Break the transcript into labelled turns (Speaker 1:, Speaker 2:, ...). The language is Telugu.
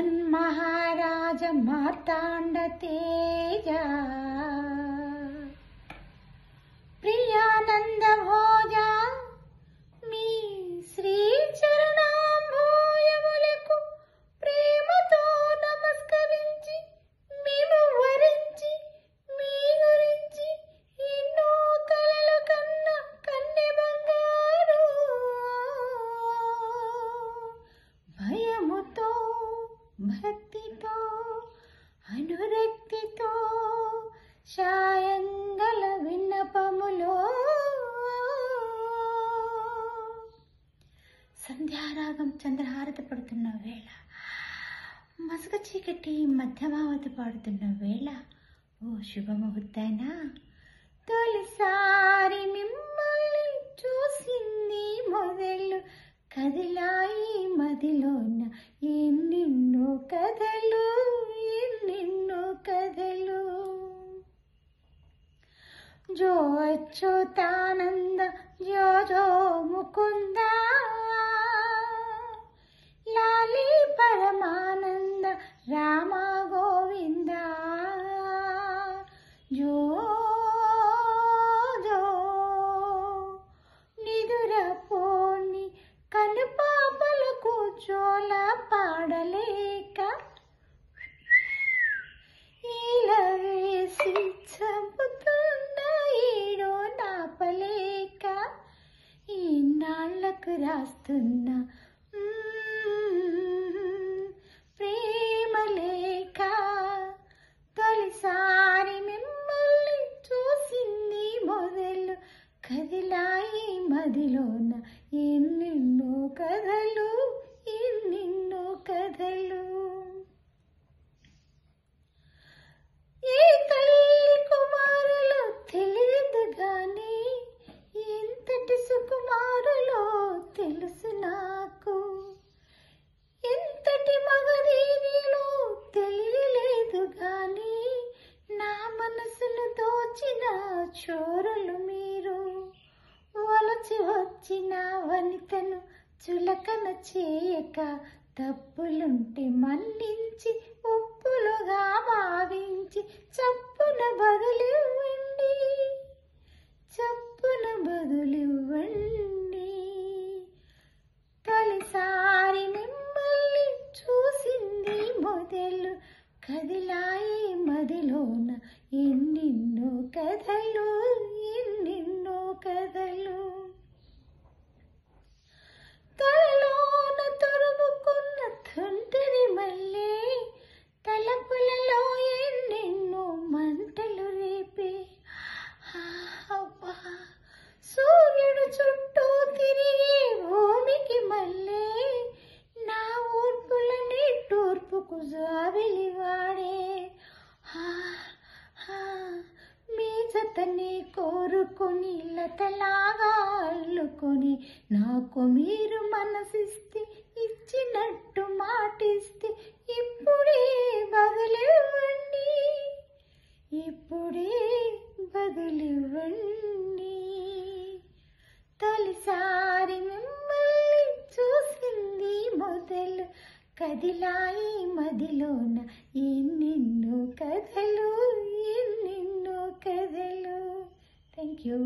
Speaker 1: श्रीमन्महाराज मार्ताण्ड तेज प्रियानंद भोज मी श्री चरणाम्भोयमुలకు ప్రేమతో నమస్కరించి మేము వరించి మీ గురించి ఎన్నో కలలు కన్న కన్నె బంగారు భయముతో భక్తితో అనురక్తితో శాయంగల విన్నపములో సంధ్యారాగం చంద్రహారతి పడుతున్న వేళ మసక చీకటి మధ్యమావతి పాడుతున్న వేళ ఓ శుభముహూర్తాన తొలిసారి మిమ్మల్ని చూసింది మొదలు కదిలాయి మదిలోన ఎన్నెన్నో కథలు ఎన్నెన్నో కథలు జో అచ్యుతానంద జో జో ముకుంద లాలి పరమానంద రామ గోవింద జో జో నిదురపోని కనుపాపలకు జోల పాడలేక ఇలా వేసి చంపుతున్న ఈడో నాపలేక ఈనాళ్లకు రాస్తున్న ప్రేమలేక తొలిసారి మిమ్మల్ని చూసింది మొదలు కదిలాయి మదిలోన ఎన్నెన్నో కథలు ఎన్నెన్నో కథలు ఏ తల్లి కుమారులో తెలియదు గాని ఎంతటి సుకుమారులో తెలుసు నాకు ఎంతటి మగధీనిలో తెలియలేదు గాని నా మనసును దోచిన చోరులు మీరు వలచి వచ్చిన వనితను చులకన చేయక తప్పులుంటే మన్నించి ఒప్పులుగా భావించి చప్పున బదులివ్వండి చప్పున బదులివ్వండి తొలిసారి మిమ్మల్ని చూసింది మొదలు కదిలాయి మదిలోన ఎన్నెన్నో కథలు ఎన్నెన్నో కథలు తలలోన తొరుముకున్న తుంటరి మల్లె తలపులలో ఎన్నెన్నో మంటలు రేపే సూర్యుడు చుట్టూ తిరిగే భూమికి మల్లె నా ఊర్పులని తూర్పుకు జాబిలివాడే మీ జతని కోరుకొని లతలాగా అల్లుకొని నాకు మీరు మనసిస్తే ఇచ్చినట్టు మాటిస్తే ఇప్పుడే బదులివ్వండి ఇప్పుడే బదులివ్వండి తొలిసారి మిమ్మల్ని చూసింది మొదలు కదిలాయి మదిలోన ఎన్నెన్నో కథలు ఎన్నెన్నో కథలు థ్యాంక్ యూ